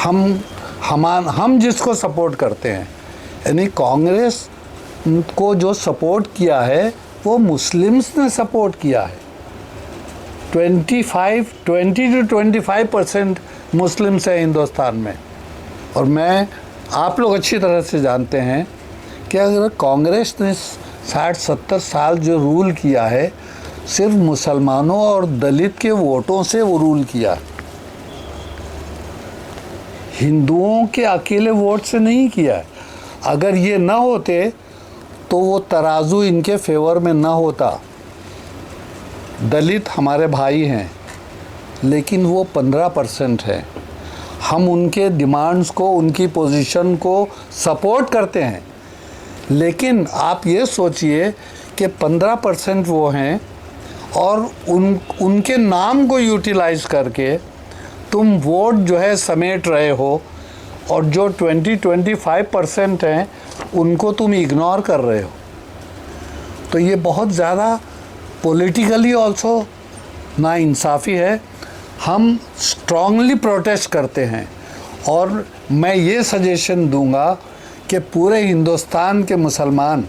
हम जिसको सपोर्ट करते हैं, यानी कांग्रेस को जो सपोर्ट किया है वो मुस्लिम्स ने सपोर्ट किया है। 20 to 25% मुस्लिम्स हैं हिंदुस्तान में। और आप लोग अच्छी तरह से जानते हैं कि अगर कांग्रेस ने 60-70 साल जो रूल किया है, सिर्फ मुसलमानों और दलित के वोटों से वो रूल किया, हिंदुओं के अकेले वोट से नहीं किया। अगर ये ना होते तो वो तराजू इनके फेवर में ना होता। दलित हमारे भाई हैं, लेकिन वो 15% है। हम उनके डिमांड्स को, उनकी पोजीशन को सपोर्ट करते हैं, लेकिन आप ये सोचिए कि 15% वो हैं और उनके नाम को यूटिलाइज करके तुम वोट जो है समेट रहे हो, और जो 20-25% हैं उनको तुम इग्नोर कर रहे हो। तो ये बहुत ज़्यादा पॉलिटिकली ऑल्सो नाइंसाफ़ी है। हम स्ट्रांगली प्रोटेस्ट करते हैं, और मैं ये सजेशन दूंगा कि पूरे हिंदुस्तान के मुसलमान,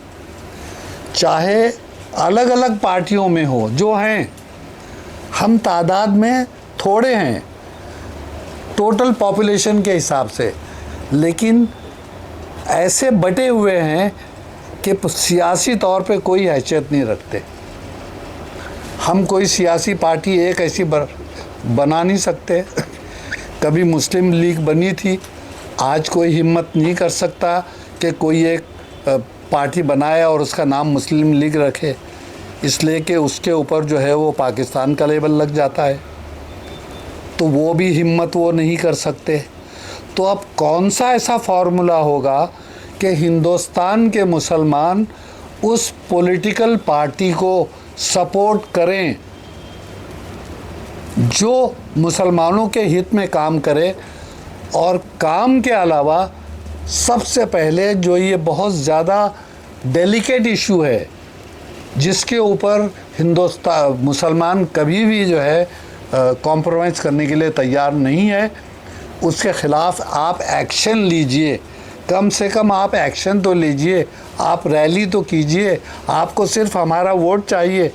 चाहे अलग अलग पार्टियों में हो, जो हैं, हम तादाद में थोड़े हैं टोटल पॉपुलेशन के हिसाब से, लेकिन ऐसे बटे हुए हैं कि सियासी तौर पे कोई हैसियत नहीं रखते। हम कोई सियासी पार्टी एक ऐसी बना नहीं सकते। कभी मुस्लिम लीग बनी थी, आज कोई हिम्मत नहीं कर सकता कि कोई एक पार्टी बनाए और उसका नाम मुस्लिम लीग रखे, इसलिए कि उसके ऊपर जो है वो पाकिस्तान का लेबल लग जाता है, तो वो भी हिम्मत वो नहीं कर सकते। तो अब कौन सा ऐसा फार्मूला होगा कि हिंदुस्तान के मुसलमान उस पॉलिटिकल पार्टी को सपोर्ट करें जो मुसलमानों के हित में काम करे। और काम के अलावा सबसे पहले जो ये बहुत ज़्यादा डेलिकेट इशू है, जिसके ऊपर मुसलमान कभी भी जो है कॉम्प्रोमाइज़ करने के लिए तैयार नहीं है, उसके ख़िलाफ़ आप एक्शन लीजिए। कम से कम आप एक्शन तो लीजिए, आप रैली तो कीजिए। आपको सिर्फ हमारा वोट चाहिए,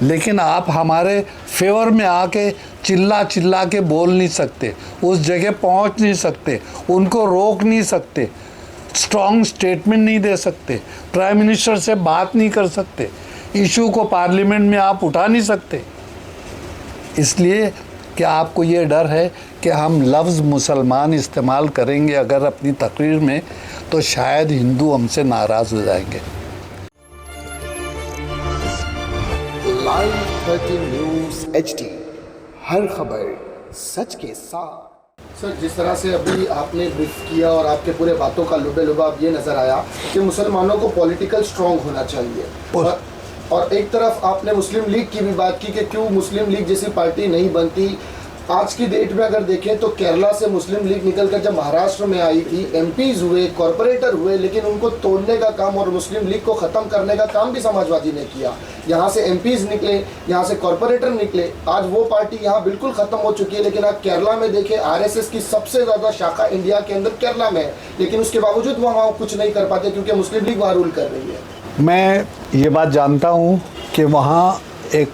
लेकिन आप हमारे फेवर में आके चिल्ला चिल्ला के बोल नहीं सकते, उस जगह पहुंच नहीं सकते, उनको रोक नहीं सकते, स्ट्रॉन्ग स्टेटमेंट नहीं दे सकते, प्राइम मिनिस्टर से बात नहीं कर सकते, इशू को पार्लियामेंट में आप उठा नहीं सकते। इसलिए कि आपको ये डर है कि हम लफ्ज़ मुसलमान इस्तेमाल करेंगे अगर अपनी तकरीर में, तो शायद हिंदू हमसे नाराज़ हो जाएंगे। लाइव 13 न्यूज़ HD, हर खबर सच के साथ। सर, जिस तरह से अभी आपने ब्रीफ किया और आपके पूरे बातों का लुबे-लुबाब ये नज़र आया कि मुसलमानों को पॉलिटिकल स्ट्रॉन्ग होना चाहिए, और एक तरफ आपने मुस्लिम लीग की भी बात की कि क्यों मुस्लिम लीग जैसी पार्टी नहीं बनती। आज की डेट में अगर देखें तो केरला से मुस्लिम लीग निकलकर जब महाराष्ट्र में आई थी, MPs हुए, कॉरपोरेटर हुए, लेकिन उनको तोड़ने का काम और मुस्लिम लीग को ख़त्म करने का काम भी समाजवादी ने किया। यहाँ से MPs निकले, यहाँ से कॉरपोरेटर निकले, आज वो पार्टी यहाँ बिल्कुल ख़त्म हो चुकी है। लेकिन आप केरला में देखें, RSS की सबसे ज़्यादा शाखा इंडिया के अंदर केरला में है, लेकिन उसके बावजूद वो वहाँ कुछ नहीं कर पाते क्योंकि मुस्लिम लीग वहाँ रूल कर रही है। मैं ये बात जानता हूँ कि वहाँ एक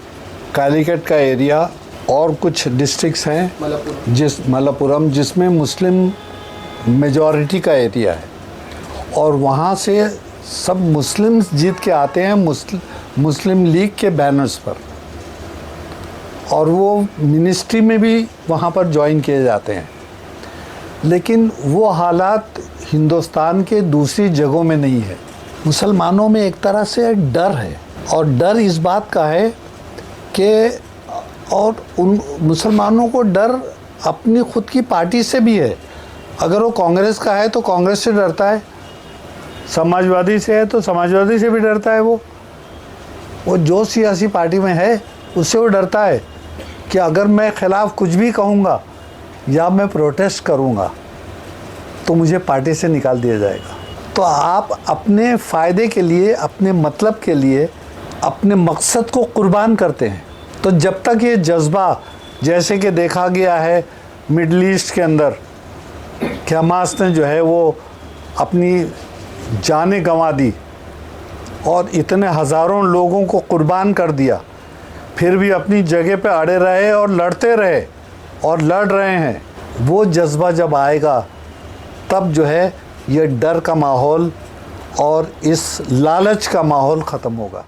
कालीकट का एरिया और कुछ डिस्ट्रिक्ट्स हैं मलप्पुरम, जिसमें मुस्लिम मेजॉरिटी का एरिया है, और वहाँ से सब मुस्लिम्स जीत के आते हैं मुस्लिम लीग के बैनर्स पर, और वो मिनिस्ट्री में भी वहाँ पर ज्वाइन किए जाते हैं। लेकिन वो हालात हिंदुस्तान के दूसरी जगहों में नहीं है। मुसलमानों में एक तरह से डर है, और डर इस बात का है कि, और उन मुसलमानों को डर अपनी खुद की पार्टी से भी है। अगर वो कांग्रेस का है तो कांग्रेस से डरता है, समाजवादी से है तो समाजवादी से भी डरता है। वो जो सियासी पार्टी में है उससे वो डरता है कि अगर मैं ख़िलाफ़ कुछ भी कहूँगा या मैं प्रोटेस्ट करूँगा तो मुझे पार्टी से निकाल दिया जाएगा। तो आप अपने फ़ायदे के लिए, अपने मतलब के लिए, अपने मकसद को कुर्बान करते हैं। तो जब तक ये जज्बा, जैसे कि देखा गया है मिडल ईस्ट के अंदर कि हमास ने जो है वो अपनी जानें गंवा दी और इतने हज़ारों लोगों को कुर्बान कर दिया, फिर भी अपनी जगह पे अड़े रहे और लड़ते रहे और लड़ रहे हैं। वो जज्बा जब आएगा तब जो है ये डर का माहौल और इस लालच का माहौल ख़त्म होगा।